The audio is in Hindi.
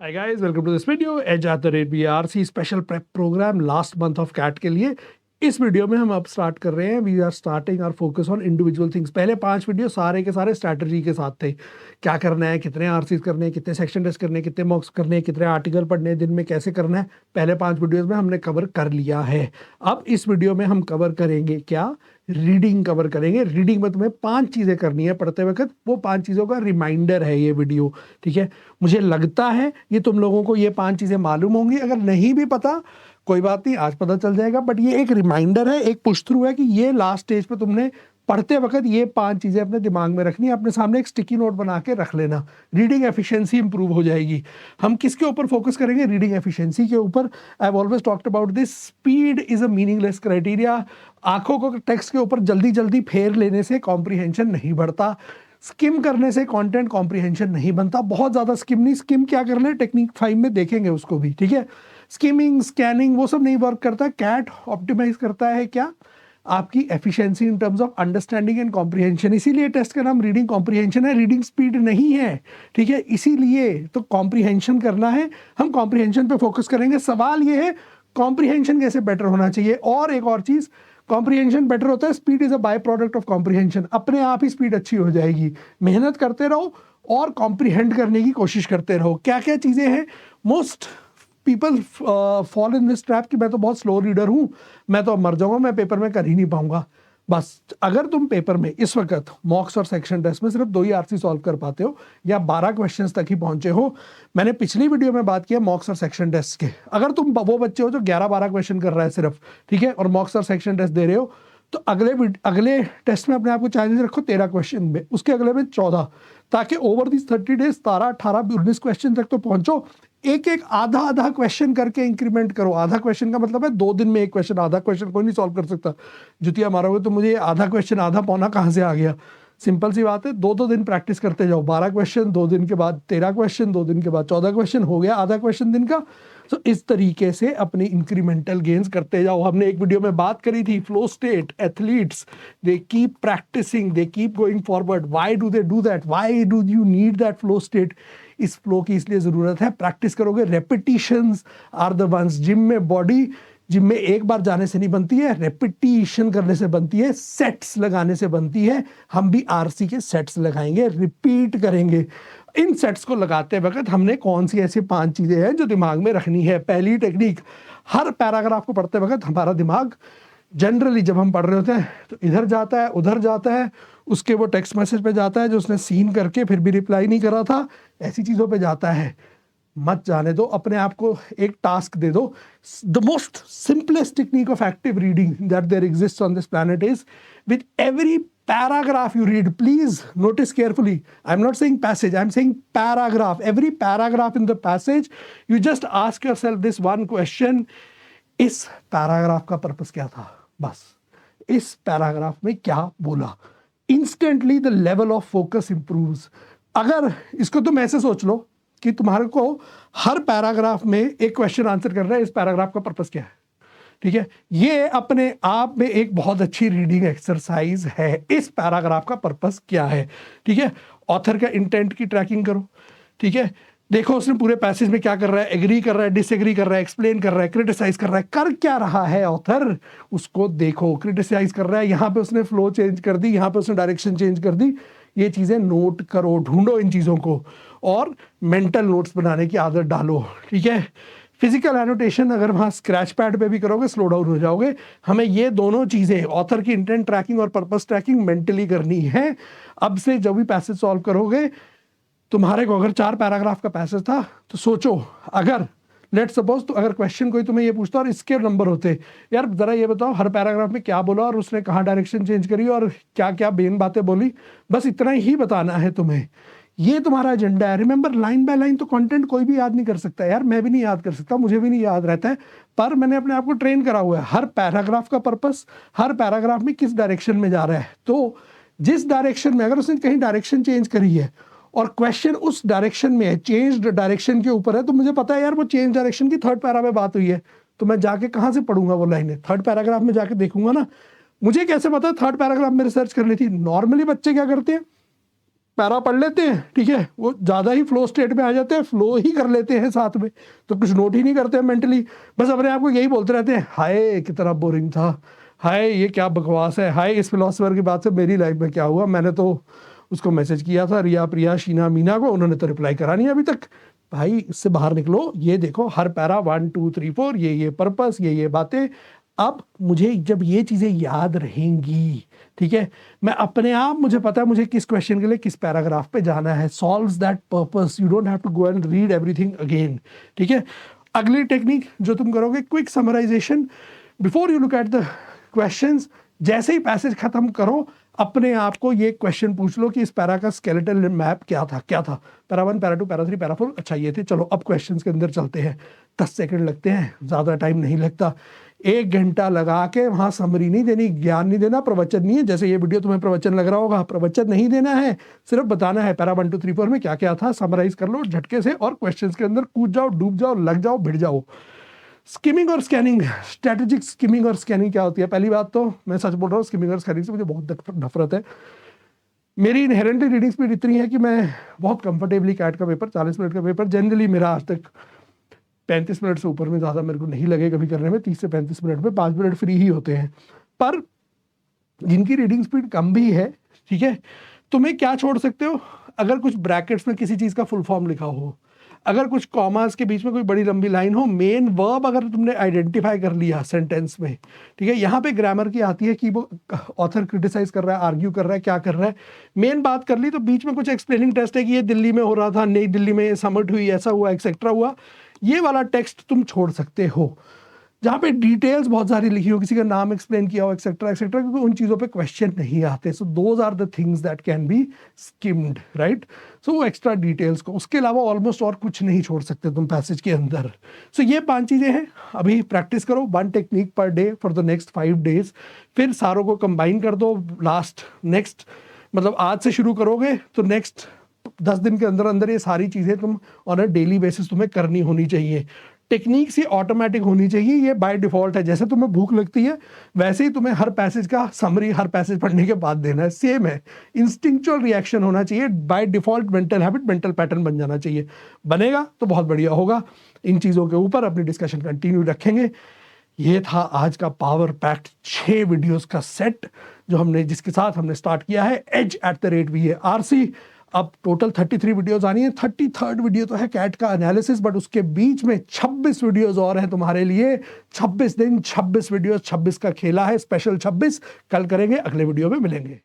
Hi guys, welcome to this video. Edge at the rate BRC special prep programme last month of CAT के लिए। इस वीडियो में हम अब स्टार्ट कर रहे हैं। We are starting our focus on individual things. पहले 5 वीडियो सारे के सारे स्ट्रैटेजी के साथ थे, क्या करना है, कितने आरसीज करने हैं, कितने सेक्शन टेस्ट करने हैं, कितने मॉक्स करने हैं, कितने आर्टिकल पढ़ने हैं, दिन में कैसे करना है। पहले 5 वीडियोस में हमने कवर कर लिया है। अब इस वीडियो में हम कवर करेंगे क्या, रीडिंग कवर करेंगे। रीडिंग में तुम्हें 5 चीज़ें करनी है पढ़ते वक्त, वो 5 चीज़ों का रिमाइंडर है ये वीडियो, ठीक है। मुझे लगता है ये तुम लोगों को ये 5 चीज़ें मालूम होंगी। अगर नहीं भी पता कोई बात नहीं, आज पता चल जाएगा। बट ये एक रिमाइंडर है, एक पुश थ्रू है कि ये लास्ट स्टेज पे तुमने पढ़ते वक्त ये 5 चीज़ें अपने दिमाग में रखनी है। अपने सामने एक स्टिकी नोट बना के रख लेना, रीडिंग एफिशिएंसी इंप्रूव हो जाएगी। हम किसके ऊपर फोकस करेंगे? रीडिंग एफिशिएंसी के ऊपर। I have always talked about this, speed is a meaningless criteria. आंखों को टेक्स्ट के ऊपर जल्दी जल्दी फेर लेने से कॉम्प्रीहेंशन नहीं बढ़ता, स्किम करने से कंटेंट कॉम्प्रीहेंशन नहीं बनता। बहुत ज़्यादा स्किम नहीं, स्किम क्या करना है टेक्निक 5 में देखेंगे उसको भी, ठीक है। स्किमिंग, स्कैनिंग वो सब नहीं वर्क करता। कैट ऑप्टिमाइज करता है क्या, आपकी efficiency in terms of understanding and comprehension. इसीलिए टेस्ट का नाम रीडिंग कॉम्प्रीहेंशन है, रीडिंग स्पीड नहीं है, ठीक है। इसीलिए तो कॉम्प्रीहेंशन करना है, हम कॉम्प्रीहेंशन पे फोकस करेंगे। सवाल ये है कॉम्प्रीहेंशन कैसे बेटर होना चाहिए। और एक और चीज़, कॉम्प्रीहेंशन बेटर होता है, speed is a by product of comprehension. अपने आप ही स्पीड अच्छी हो जाएगी। मेहनत करते रहो और कॉम्प्रीहेंड करने की कोशिश करते रहो। क्या क्या चीज़ें हैं, most people fall in this trap कि मैं तो बहुत स्लो रीडर हूँ, मैं तो अब मर जाऊंगा, मैं पेपर में कर ही नहीं पाऊंगा। बस अगर तुम पेपर में इस वक्त मॉक्स और सेक्शन टेस्ट में सिर्फ 2 ही आरसी सॉल्व कर पाते हो या 12 क्वेश्चंस तक ही पहुंचे हो, मैंने पिछली वीडियो में बात किया मॉक्स और सेक्शन टेस्ट के। अगर तुम वो बच्चे हो जो 11-12 क्वेश्चन कर रहा है सिर्फ, ठीक है, और मॉक्स और सेक्शन टेस्ट दे रहे हो, तो अगले टेस्ट में अपने आप को चैलेंज रखो 13 क्वेश्चन में, उसके अगले में 14, ताकि ओवर दिस 30 डेज 17, 18, 19 क्वेश्चन तक तो पहुंचो। एक एक आधा आधा क्वेश्चन करके इंक्रीमेंट करो। आधा क्वेश्चन का मतलब है 2 दिन में एक क्वेश्चन। आधा क्वेश्चन कोई नहीं सॉल्व कर सकता। जुतिया मारोगे तो मुझे आधा क्वेश्चन आधा पौना कहाँ से आ गया। सिंपल सी बात है, 2-2 दिन प्रैक्टिस करते जाओ। 12 क्वेश्चन 2 दिन के बाद, 13 क्वेश्चन 2 दिन के बाद, 14 क्वेश्चन हो गया आधा क्वेश्चन दिन का। तो इस तरीके से अपनी इंक्रीमेंटल गेन्स करते जाओ। हमने एक वीडियो में बात करी थी flow state. Athletes they keep practising, they keep going forward. Why do they do that, why do you need that flow state? इस फ्लो की इसलिए ज़रूरत है, प्रैक्टिस करोगे। Repetitions are the ones. Gym में एक बार जाने से नहीं बनती है, रेपिटिशन करने से बनती है, सेट्स लगाने से बनती है। हम भी आरसी के सेट्स लगाएंगे, रिपीट करेंगे। इन सेट्स को लगाते वक्त हमने कौन सी ऐसी 5 चीज़ें हैं जो दिमाग में रखनी है। पहली टेक्निक, हर पैराग्राफ को पढ़ते वक्त हमारा दिमाग जनरली जब हम पढ़ रहे होते हैं तो इधर जाता है, उधर जाता है, उसके वो टेक्स्ट मैसेज पे जाता है जो उसने सीन करके फिर भी रिप्लाई नहीं करा था, ऐसी चीज़ों पे जाता है। मत जाने दो, अपने आप को एक टास्क दे दो। The most simplest technique of active reading that there exists on this planet is with every paragraph you read, please notice carefully, I'm not saying passage, I'm saying paragraph. Every paragraph in the passage, you just ask yourself this one question, इस पैराग्राफ का पर्पस क्या था, बस इस पैराग्राफ में क्या बोला। Instantly the level of focus improves. अगर इसको तुम ऐसे सोच लो कि तुम्हारे को हर पैराग्राफ में एक क्वेश्चन आंसर करना है, इस पैराग्राफ का पर्पस क्या है, ठीक है। ये अपने आप में एक बहुत अच्छी रीडिंग एक्सरसाइज है। इस पैराग्राफ का पर्पस क्या है, ठीक है। ऑथर का इंटेंट की ट्रैकिंग करो, ठीक है। देखो उसने पूरे पैसेज में क्या कर रहा है, एग्री कर रहा है, डिसएग्री कर रहा है, एक्सप्लेन कर रहा है, क्रिटिसाइज कर रहा है, कर क्या रहा है ऑथर, उसको देखो। क्रिटिसाइज कर रहा है, यहाँ पे उसने फ्लो चेंज कर दी, यहाँ पे उसने डायरेक्शन चेंज कर दी। ये चीज़ें नोट करो, ढूंढो इन चीज़ों को और मेंटल नोट्स बनाने की आदत डालो, ठीक है। फिजिकल एनोटेशन अगर वहाँ स्क्रैच पैड पे भी करोगे स्लो डाउन हो जाओगे। हमें ये दोनों चीज़ें, ऑथर की इंटेंट ट्रैकिंग और पर्पस ट्रैकिंग, मेंटली करनी है। अब से जब भी पैसेज सॉल्व करोगे, तुम्हारे को अगर 4 पैराग्राफ का पैसेज था तो सोचो, अगर लेट सपोज तो अगर क्वेश्चन कोई तुम्हें ये पूछता और इसके नंबर होते, यार ज़रा ये बताओ हर पैराग्राफ में क्या बोला और उसने कहाँ डायरेक्शन चेंज करी और क्या क्या बेन बातें बोली, बस इतना ही बताना है तुम्हें। ये तुम्हारा एजेंडा है। रिमेंबर, लाइन बाय लाइन तो कंटेंट कोई भी याद नहीं कर सकता यार, मैं भी नहीं याद कर सकता, मुझे भी नहीं याद रहता है, पर मैंने अपने आप को ट्रेन करा हुआ है। हर पैराग्राफ का पर्पस, हर पैराग्राफ में किस डायरेक्शन में जा रहा है, तो जिस डायरेक्शन में अगर उसने कहीं डायरेक्शन चेंज करी है और क्वेश्चन उस डायरेक्शन में है, चेंज डायरेक्शन के ऊपर है, तो मुझे पता है यार वो चेंज डायरेक्शन की 3rd पैरा में बात हुई है, तो मैं जाके कहाँ से पढ़ूंगा वो लाइनें, 3rd पैराग्राफ में जाके देखूंगा ना। मुझे कैसे पता 3rd पैराग्राफ में रिसर्च करनी थी। नॉर्मली बच्चे क्या करते हैं, पैरा पढ़ लेते हैं, ठीक है, वो ज़्यादा ही फ्लो स्टेट में आ जाते हैं, फ्लो ही कर लेते हैं साथ में, तो कुछ नोट ही नहीं करते हैं मेंटली, बस अपने आप को यही बोलते रहते हैं, हाय कितना बोरिंग था, हाय ये क्या बकवास है, हाय इस फिलोसफर की बात से मेरी लाइफ में क्या हुआ, मैंने तो उसको मैसेज किया था रिया प्रिया शीना मीना को, उन्होंने तो रिप्लाई करा नहीं अभी तक। भाई इससे बाहर निकलो, ये देखो हर पैरा 1 2 3 4 ये पर्पस, ये बातें। अब मुझे जब ये चीज़ें याद रहेंगी, ठीक है, मैं अपने आप, मुझे पता है मुझे किस क्वेश्चन के लिए किस पैराग्राफ पे जाना है, solves that purpose, you don't have to go and read everything again, ठीक है। अगली टेक्निक जो तुम करोगे, quick summarisation before you look at the questions. जैसे ही पैसेज खत्म करो, अपने आप को ये क्वेश्चन पूछ लो कि इस पैरा का स्केलेटल मैप क्या था, पैरा 1 पैरा 2 पैरा 3 पैरा 4, अच्छा ये थे, चलो अब क्वेश्चंस के अंदर चलते हैं। 10 सेकंड लगते हैं, ज़्यादा टाइम नहीं लगता। 1 घंटा लगा के वहाँ समरी नहीं देनी, ज्ञान नहीं देना, प्रवचन नहीं है, जैसे ये वीडियो तुम्हें प्रवचन लग रहा होगा, प्रवचन नहीं देना है, सिर्फ बताना है पैरा 1 2 3 4 में क्या क्या था, समराइज कर लो झटके से और क्वेश्चंस के अंदर कूद जाओ, डूब जाओ, लग जाओ, भिड़ जाओ। स्किमिंग और स्कैनिंग, स्ट्रेटेजिक स्किमिंग और स्कैनिंग क्या होती है? पहली बात तो मैं सच बोल रहा हूँ, स्किमिंग और स्कैनिंग से मुझे बहुत नफरत है। मेरी इनहेरेंटली रीडिंग स्पीड इतनी है कि मैं बहुत कंफर्टेबली कैट का पेपर, 40 मिनट का पेपर जनरली मेरा आज तक 35 मिनट से ऊपर में ज़्यादा मेरे को नहीं लगे कभी करने में। 30 से 35 मिनट में 5 मिनट फ्री ही होते हैं। पर जिनकी रीडिंग स्पीड कम भी है, ठीक है, तुम्हें क्या छोड़ सकते हो, अगर कुछ ब्रैकेट्स में किसी चीज़ का फुल फॉर्म लिखा हो, अगर कुछ कॉमास के बीच में कोई बड़ी लंबी लाइन हो, मेन वर्ब अगर तुमने आइडेंटिफाई कर लिया सेंटेंस में, ठीक है, यहाँ पे ग्रामर की आती है कि वो ऑथर क्रिटिसाइज कर रहा है, आर्ग्यू कर रहा है, क्या कर रहा है, मेन बात कर ली, तो बीच में कुछ एक्सप्लेनिंग टेक्स्ट है कि ये दिल्ली में हो रहा था, नई दिल्ली में समिट हुई, ऐसा हुआ, एक्सेट्रा हुआ, ये वाला टेक्स्ट तुम छोड़ सकते हो। जहाँ पे डिटेल्स बहुत सारी लिखी हो, किसी का नाम एक्सप्लेन किया हो, एक्सेट्रा एक्सेट्रा, क्योंकि उन चीज़ों पे क्वेश्चन नहीं आते। So those are the things that can be skimmed, right. So वो एक्स्ट्रा डिटेल्स को, उसके अलावा ऑलमोस्ट और कुछ नहीं छोड़ सकते तुम पैसेज के अंदर। सो ये 5 चीज़ें हैं। अभी प्रैक्टिस करो 1 technique per day for the next 5 days, फिर सारों को कंबाइन कर दो। नेक्स्ट मतलब आज से शुरू करोगे तो नेक्स्ट 10 दिन के अंदर अंदर ये सारी चीज़ें तुम ऑन अ डेली बेसिस तुम्हें करनी होनी चाहिए। टेक्निक से ऑटोमेटिक होनी चाहिए, ये बाय डिफॉल्ट है। जैसे तुम्हें भूख लगती है वैसे ही तुम्हें हर पैसेज का समरी हर पैसेज पढ़ने के बाद देना है, सेम है। इंस्टिंक्चुअल रिएक्शन होना चाहिए, by default mental habit, mental pattern बन जाना चाहिए। बनेगा तो बहुत बढ़िया होगा। इन चीज़ों के ऊपर अपनी डिस्कशन कंटिन्यू रखेंगे। ये था आज का पावर पैक्ड 6 वीडियोस का सेट जो जिसके साथ हमने स्टार्ट किया है edge@VARC। अब टोटल 33 वीडियोस आनी है। 33rd वीडियो तो है कैट का एनालिसिस, बट उसके बीच में 26 वीडियोस और हैं तुम्हारे लिए। 26 दिन 26 वीडियोस, 26 का खेला है, स्पेशल 26 कल करेंगे, अगले वीडियो में मिलेंगे।